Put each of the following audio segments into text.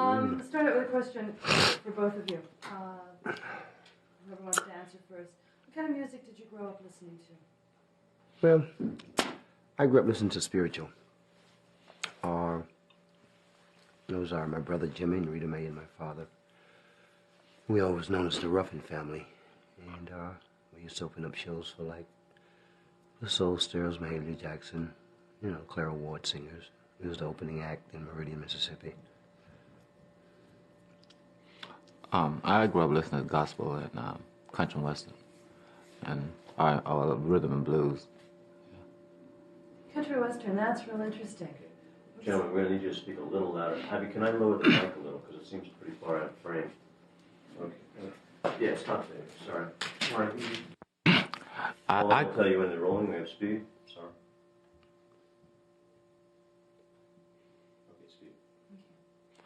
Start out with a question for both of you. Whoever wants to answer first. What kind of music did you grow up listening to? Well, I grew up listening to spiritual. Those are my brother Jimmy and Rita Mae and my father. We always known as the Ruffin family. And we used to open up shows for like the Soul Stirrers, Mahalia Jackson, you know, Clara Ward singers. We was the opening act in Meridian, Mississippi. I grew up listening to gospel and country and western, and our rhythm and blues. Country western, that's real interesting. Gentlemen, we're going to need you to speak a little louder. Abby, can I lower the mic a little, because it seems pretty far out of frame. Okay. Yeah, stop there. Sorry. All right. I'll tell you when they're rolling. We have speed. Sorry. Okay, speed.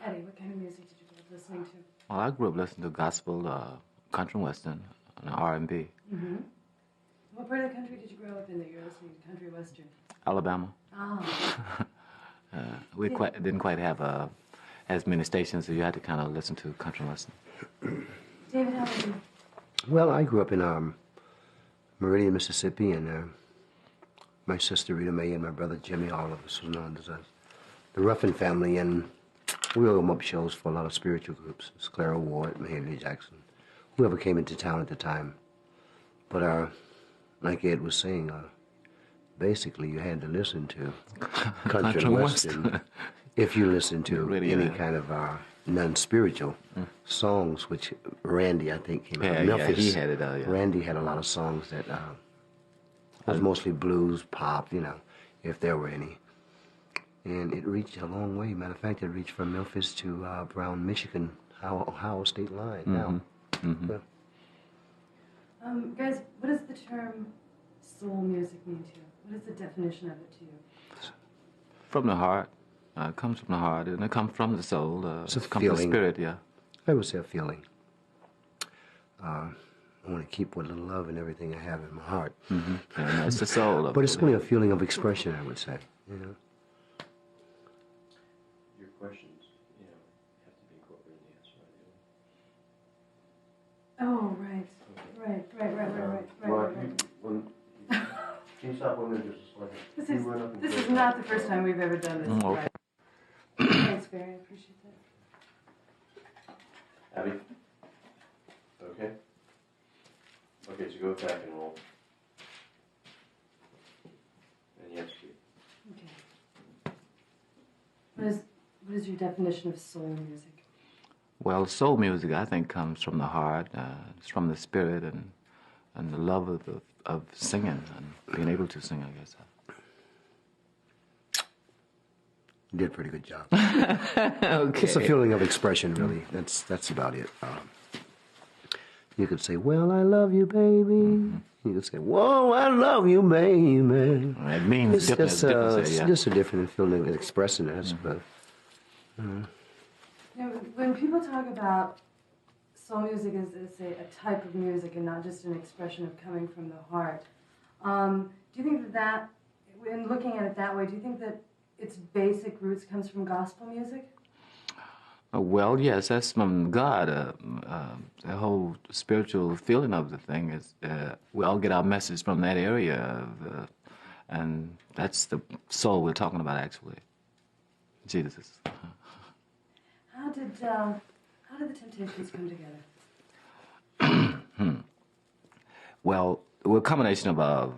Okay. Eddie, what kind of music did you grow up listening to? Well, I grew up listening to gospel, country and western, and R&B. Mm-hmm. What part of the country did you grow up in that you're listening to country western? Alabama. Oh. We didn't quite have as many stations, so you had to kind of listen to country and western. David, how about you? Well, I grew up in Meridian, Mississippi, and my sister Rita Mae and my brother Jimmy, all of us was known as the Ruffin family, and we opened up shows for a lot of spiritual groups. It's Clara Ward, Mahalia Jackson, whoever came into town at the time. But like Ed was saying, basically you had to listen to country and western if you listen to really, any kind of non-spiritual songs, which Randy, I think, came out of Memphis. Yeah, he had it, yeah. Randy had a lot of songs that was mostly blues, pop, you know, if there were any. And it reached a long way. Matter of fact, it reached from Memphis to Brown, Michigan, Ohio state line now. Mm-hmm. Yeah. Guys, what does the term soul music mean to you? What is the definition of it to you? From the heart. It comes from the heart, and it comes from the soul. It's a it comes from the feeling. spirit, yeah. I would say a feeling. I want to keep what little love and everything I have in my heart. Mm-hmm. And that's the soul of But it. it's only a feeling of expression, I would say. You know. Your questions, you know, have to be incorporated in the answer. Oh, right. Can you stop 1 minute just a second? This is not the first time we've ever done this. Okay. Right. Thanks, Barry. I appreciate that. Abby? Okay? Okay, so go back and roll. And yes, speed. Okay. What is your definition of soul music? Well, soul music, I think, comes from the heart. It's from the spirit and the love of singing and being able to sing, I guess. You did a pretty good job. Okay. It's a feeling of expression, really. That's about it. You could say, well, I love you, baby. You could say, whoa, I love you, baby. It means It's different. it's just a different feeling of expressing it, I suppose. You know, when people talk about soul music as a type of music and not just an expression of coming from the heart, do you think that, in looking at it that way, do you think that its basic roots comes from gospel music? Well, yes, that's from God. The whole spiritual feeling of the thing is we all get our message from that area, and that's the soul we're talking about, actually. Jesus. How did the Temptations come together? Well, we're a combination of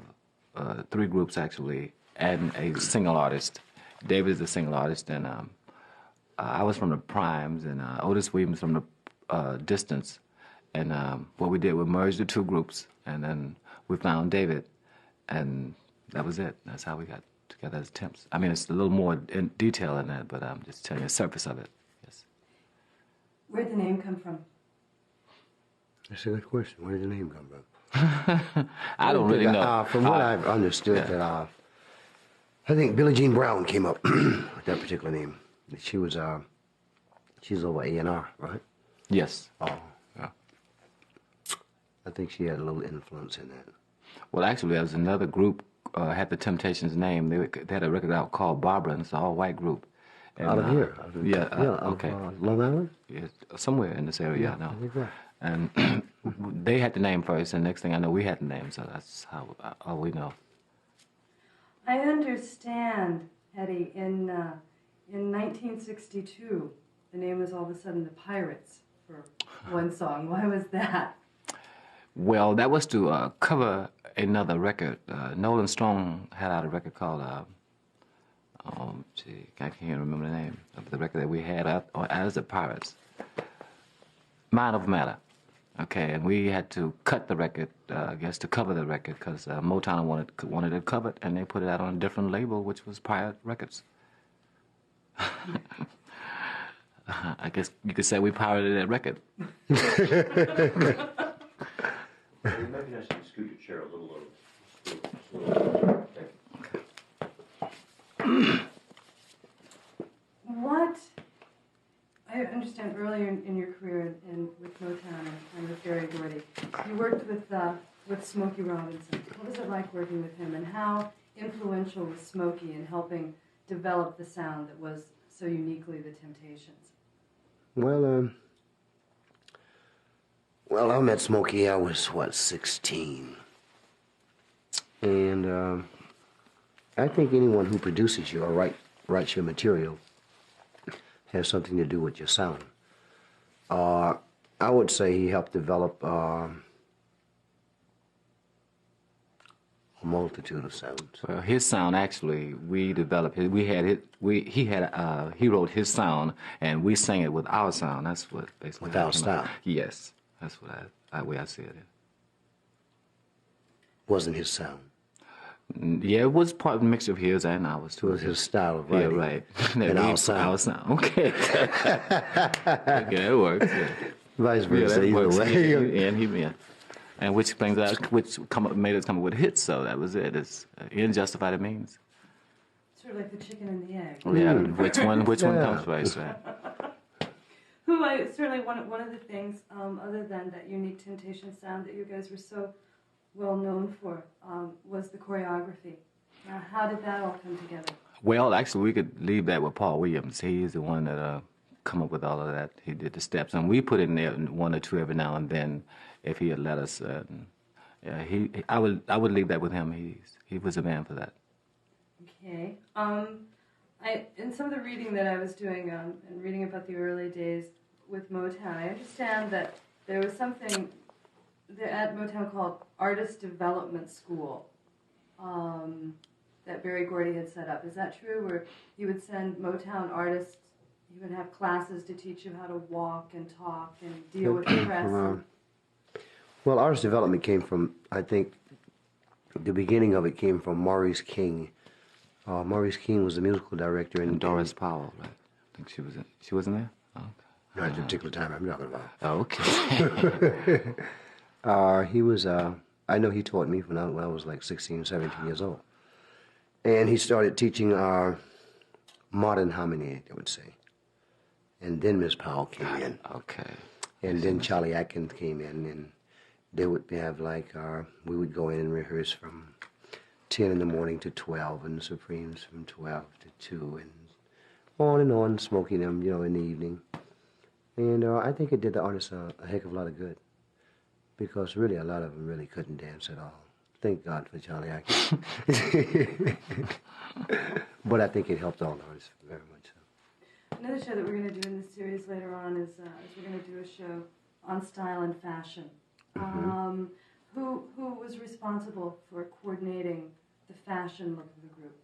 3 groups, actually, and a single artist. David is a single artist, and I was from the Primes, and Otis Williams from the Distance. And what we did, we merged the 2 groups, and then we found David, and that was it. That's how we got together as Temps. I mean, it's a little more in detail in that, but I'm just telling you the surface of it. Yes. Where'd the name come from? That's a good question. Where did the name come from? I don't really know. From what I've understood, that I think Billie Jean Brown came up with that particular name. She was she's over A&R, right? Yes. Oh, yeah. I think she had a little influence in that. Well, actually, there was another group had the Temptations name. They had a record out called Barbara, and it's an all-white group. And, Out of here. Yeah. Okay. Long Island? Yeah, somewhere in this area. I know. I think right. And they had the name first, and next thing I know, we had the name. So that's how all we know. I understand, Eddie, in 1962, the name was all of a sudden the Pirates for one song. Why was that? Well, that was to cover another record. Nolan Strong had out a record called, I can't remember the name of the record that we had out as the Pirates. Mind Over Matter. Okay, and we had to cut the record, I guess, to cover the record because Motown wanted it covered, and they put it out on a different label, which was Pirate Records. I guess you could say we pirated that record. Maybe I should scoot your chair a little over. What, I understand earlier in your career with Motown and with Berry Gordy, you worked with Smokey Robinson. What was it like working with him, and how influential was Smokey in helping develop the sound that was so uniquely the Temptations? Well, I met Smokey, I was, 16. And I think anyone who produces you or writes your material has something to do with your sound. I would say he helped develop a multitude of sounds. Well, his sound actually, we developed it. He wrote his sound, and we sang it with our sound. That's what basically. With our style. Yes, that's what way I see it. Wasn't his sound. Yeah, it was part of the mixture of his and ours too. It was his style of writing. Yeah, right. And our sound. Our sound. Okay. Okay, it works. Yeah. Vice versa, Yeah, either way. And which explains that, made us come up with hits. So that was it. It's unjustified it means. Sort of like the chicken and the egg. Yeah, which one Yeah. comes first, right? Certainly one of the things, other than that unique Temptation sound that you guys were so well known for, was the choreography. How did that all come together? Well, actually, we could leave that with Paul Williams. He's the one that come up with all of that. He did the steps, and we put in there one or two every now and then, if he had let us. I would leave that with him. He was a man for that. Okay. In some of the reading that I was doing, and reading about the early days with Motown, I understand that there was something at Motown called Artist Development School that Berry Gordy had set up. Is that true? Where he would send Motown artists, he would have classes to teach you how to walk and talk and deal with the press. Well, artist development came from, I think, the beginning of it came from Maurice King. Maurice King was the musical director. And Doris Powell, right? I think she wasn't there? Oh, okay. Not at a particular time I'm talking about. Oh, okay. He was, I know he taught me when I was like 16, 17 years old. And he started teaching modern harmony, I would say. And then Miss Powell came in. Okay. And then Charlie Atkins came in, and they would have like, we would go in and rehearse from 10 in the morning to 12, and the Supremes from 12 to 2, and on, smoking them, in the evening. And I think it did the artists a heck of a lot of good, because really a lot of them really couldn't dance at all. Thank God for Charlie Atkins. But I think it helped all the artists very much so. Another show that we're going to do in this series later on is we're going to do a show on style and fashion. Mm-hmm. Who was responsible for coordinating the fashion look of the group?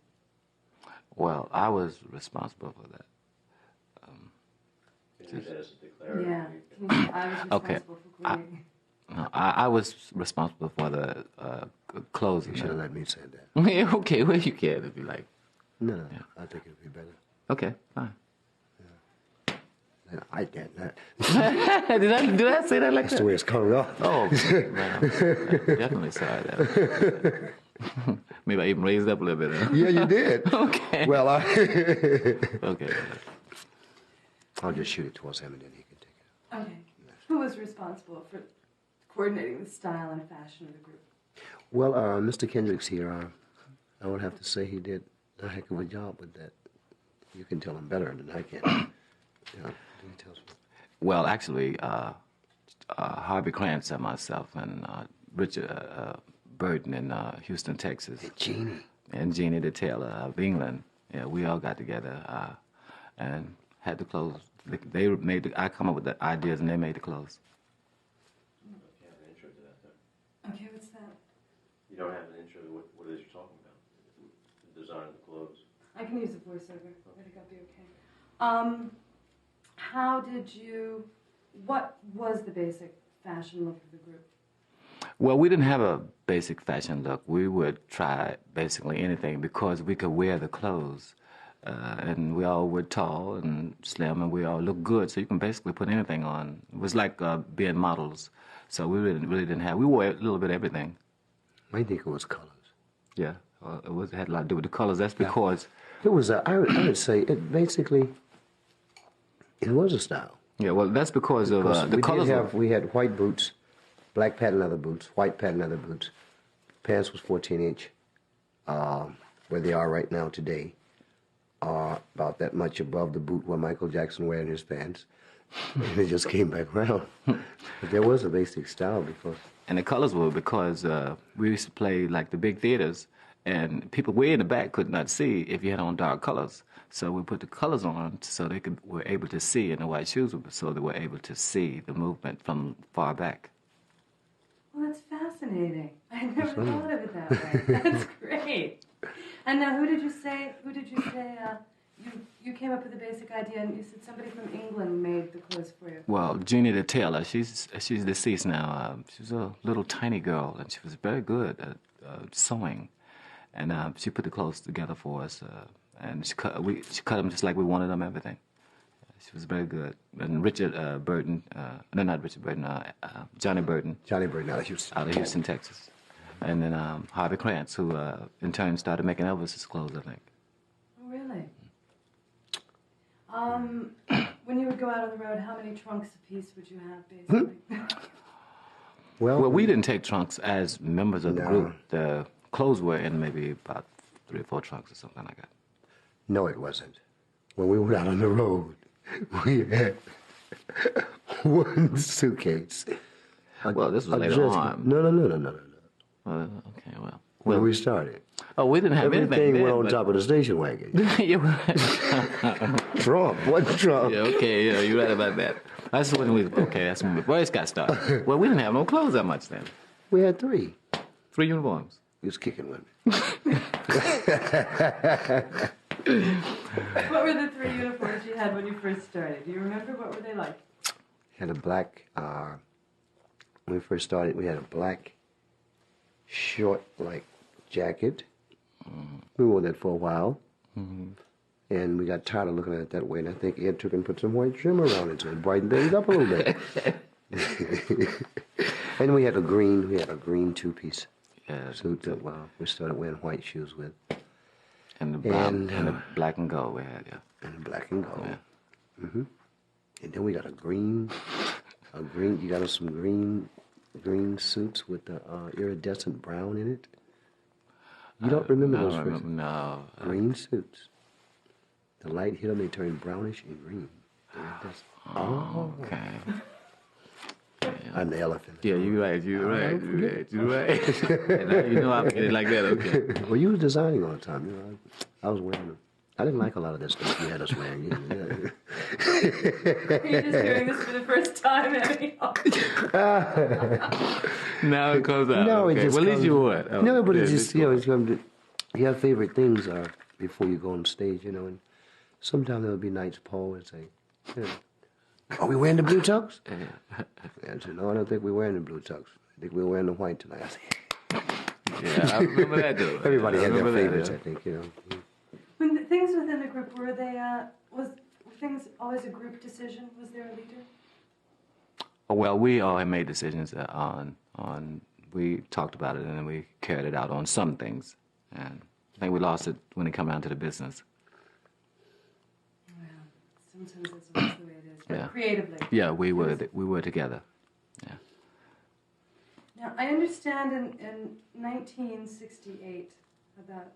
Well, I was responsible for that. Can you use that as a declarative? Yeah. Can you say I was responsible Okay. for coordinating? No, I was responsible for the closing. You should have let me say that. Yeah, okay, well, you can if you like. No, I think it would be better. Okay, fine. I can't. Did I say that like That's that? the way it's coming off. Oh, well, definitely sorry. That. Maybe I even raised up a little bit. Huh? Yeah, you did. Okay. Well, Okay. I'll just shoot it towards him, and then he can take it. Okay. Who was responsible for coordinating the style and fashion of the group? Well, Mr. Kendricks here, I would have to say he did a heck of a job with that. You can tell them better than I can. Yeah, details. Well, actually, Harvey Krantz and myself and Richard Burton in Houston, Texas. Hey, Jeannie. And Jeannie the Taylor of England. Yeah, we all got together and had the clothes. They made. I come up with the ideas, and they made the clothes. You have an intro to that, though. Okay, what's that? You don't have an intro to what it is you're talking about. The design of the clothes. I can use a voiceover. I think I'll be okay. What was the basic fashion look of the group? Well, we didn't have a basic fashion look. We would try basically anything because we could wear the clothes. And we all were tall and slim, and we all looked good, so you can basically put anything on. It was like being models. So we really didn't have. We wore a little bit of everything. I think it was colors. Yeah, it had a lot to do with the colors. That's because It was. I would say it basically. It was a style. Yeah, well, that's because of the colors. We had white boots, black patent leather boots, white patent leather boots. Pants was 14-inch, where they are right now today. About that much above the boot where Michael Jackson wearing his pants. And it just came back around. But there was a basic style before. And the colors were because we used to play like the big theaters, and people way in the back could not see if you had on dark colors. So we put the colors on so they were able to see, and the white shoes so they were able to see the movement from far back. Well, that's fascinating. I never thought of it that way. That's great. And now, who did you say? You came up with the basic idea, and you said somebody from England made the clothes for you. Well, Jeannie the Taylor, she's deceased now. She was a little tiny girl, and she was very good at sewing. And she put the clothes together for us, and she cut them just like we wanted them, everything. She was very good. And Richard Burton, no, not Richard Burton, Johnny Burton. Johnny Burton out of Houston. Out of Houston, Texas. And then Harvey Krantz, who in turn started making Elvis's clothes, I think. Oh, really? When you would go out on the road, how many trunks apiece would you have, basically? Well, we didn't take trunks as members of the group. The clothes were in maybe about 3 or 4 trunks or something like that. No, it wasn't. When we went out on the road, we had one suitcase. Well, this was later on. No. Okay, well. When we started. Oh, we didn't have anything. Everything went on top of the station wagon. Trump, what Trump? Yeah, okay, yeah, you're right about that. That's when that's when we first got started. Well, we didn't have no clothes that much then. We had 3. 3 uniforms. He was kicking women. What were the 3 uniforms you had when you first started? Do you remember? What were they like? Had a black, when we first started, we had a black, short, like, jacket. We wore that for a while. And we got tired of looking at it that way, and I think Ed took and put some white trim around it to brighten things up a little bit. And we had a green 2-piece suit that we started wearing white shoes with. And the brown, and the black and gold we had, yeah. And the black and gold. Yeah. And then we got a green, you got us some green suits with the iridescent brown in it. You don't remember those first? No. Green suits. The light hit them, they turned brownish and green. Oh, okay. Yeah. I'm the elephant. Yeah, you're right. And now you know I forget it like that, okay. Well, you was designing all the time. You know, I was wearing them. I didn't like a lot of that stuff you had us wearing. You're just hearing this for the first time, Eddie. Now it comes out. No, okay. it just well, at least comes, you would. Oh, no, but yeah, it's just, you know, it's come to, you have favorite things before you go on stage, you know, and sometimes there'll be nights Paul would say, you know, are we wearing the blue tux? I said, no, I don't think we're wearing the blue tux. I think we're wearing the white tonight. I said, yeah, I remember that, though. Everybody had their favorites, yeah. I think, you know. When the things within the group, were things always a group decision? Was there a leader? Oh, well, we all had made decisions we talked about it and then we carried it out on some things. And I think we lost it when it came down to the business. Well, sometimes that's always the way it is. But Yeah. creatively. Yeah, we were together. Yeah. Now, I understand in 1968 about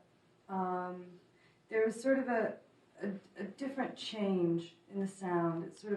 there was sort of a a different change in the sound. It's sort of